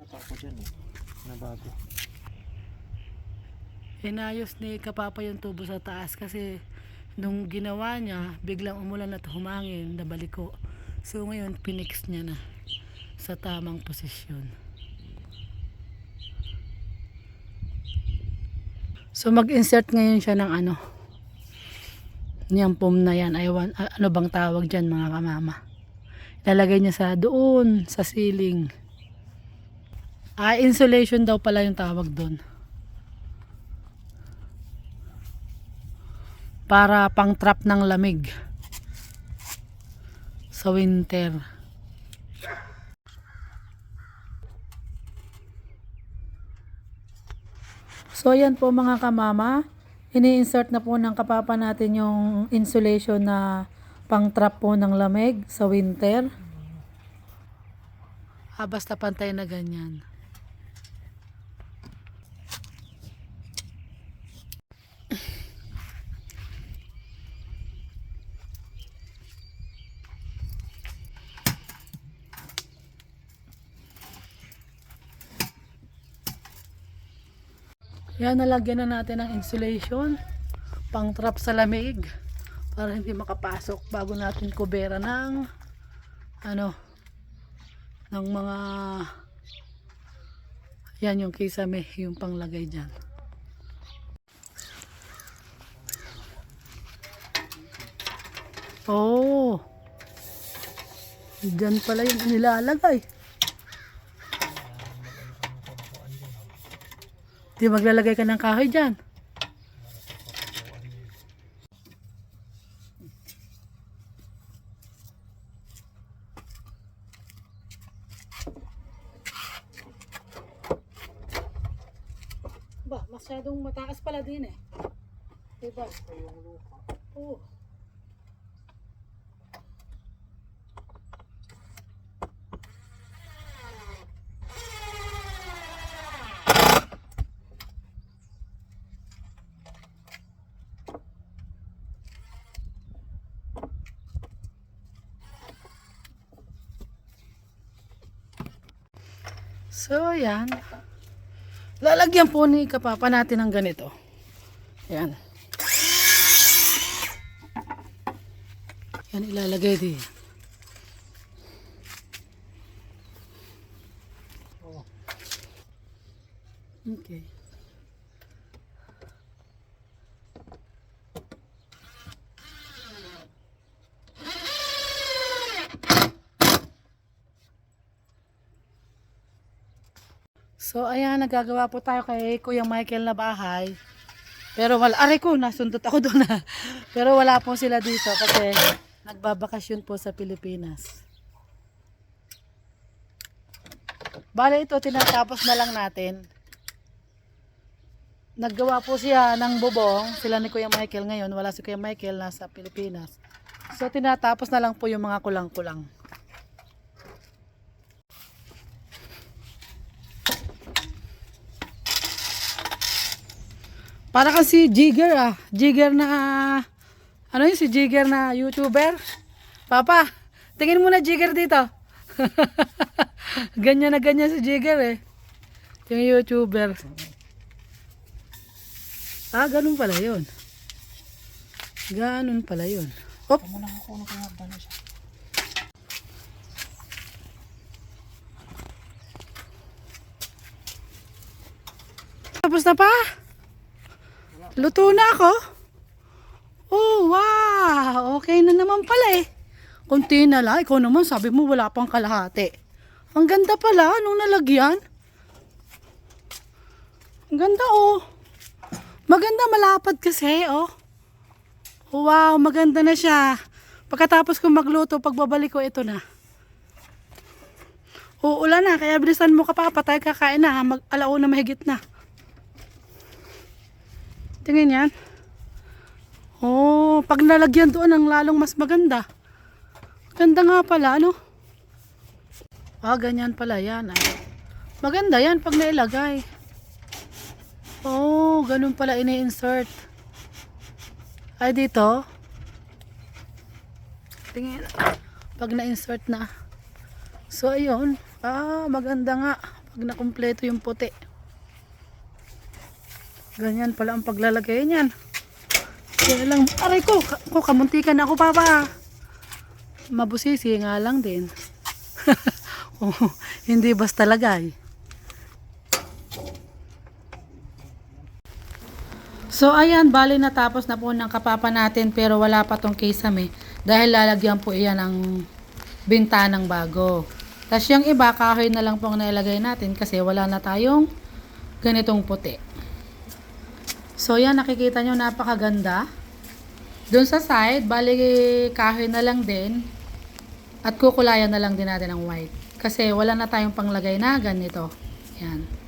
Ako dyan eh, na bago. Inayos ni Kapapa yung tubo sa taas kasi nung ginawa niya, biglang umulan at humangin, nabaliko. So ngayon, pinix niya na sa tamang posisyon. So mag-insert ngayon siya ng niyang foam na yan. Ano bang tawag dyan mga kamama? Ilalagay niya sa doon, sa ceiling. Insulation daw pala yung tawag doon. Para pang trap ng lamig sa winter. So yan po mga kamama, ini-insert na po ng Kapapa natin yung insulation na pang trap po ng lamig sa winter. Basta pantay na ganyan. Yan, nalagyan na natin ng insulation pang trap sa lamig para hindi makapasok bago natin kubera ng ng mga yan yung kisame, yung panglagay dyan. Oh, dyan pala yung nilalagay. Di maglalagay ka ng kahoy dyan. Ba, masyadong mataas pala din eh. Diba? Oo. So, yan. Lalagyan po ni Kapapa natin ng ganito. Yan. Yan, ilalagay din. Okay. So ayan, nagagawa po tayo kay Kuya Michael na bahay. Pero aray ko, nasundot ako doon na. Pero wala po sila dito kasi nagbabakasyon po sa Pilipinas. Bale ito, tinatapos na lang natin. Naggawa po siya ng bubong, sila ni Kuya Michael ngayon. Wala si Kuya Michael, nasa Pilipinas. So tinatapos na lang po yung mga kulang-kulang. Para kasi Jigger Jigger na ano yun, si Jigger na YouTuber. Papa, tingin mo na Jigger dito. Ganyan na ganyan si Jigger eh. Yung YouTuber. Ganun pala yun. Ganun pala yun. Hop. Tapos na pa? Luto na ako. Oh, wow. Okay na naman pala eh. Kunti na lang. Ikaw naman, sabi mo wala pang kalahati. Ang ganda pala nung nalagyan. Ang ganda oh. Maganda, malapad kasi oh. Wow, maganda na siya. Pagkatapos kong magluto, pagbabalik ko, ito na. Uulan na, kaya bilisan mo Kapapa, tayo kakain na. Mag-alauna mahigit na. Tingin yan. Oh, pag nalagyan doon ang lalong mas maganda. Ganda nga pala, ano? Ganyan pala yan. Maganda yan pag nailagay. Oh, ganun pala ini-insert. Ay, dito. Tingin. Pag na-insert na. So, ayun. Maganda nga. Pag nakumpleto yung puti. Ganyan pala ang paglalagay niyan. Kaya lang, aray ko, kamuntikan ako papa. Mabusisi nga lang din. Oh, hindi basta lagay. So ayan, bali natapos na po ng kapapa natin pero wala pa tong kisame dahil lalagyan po iyan ng bintanang bago. Tapos yung iba, kahoy na lang po ang nailagay natin kasi wala na tayong ganitong puti. So yan, nakikita nyo napakaganda. Doon sa side, bali kahoy na lang din at kukulayan na lang din natin ng white. Kasi wala na tayong panglagay na ganito. Yan.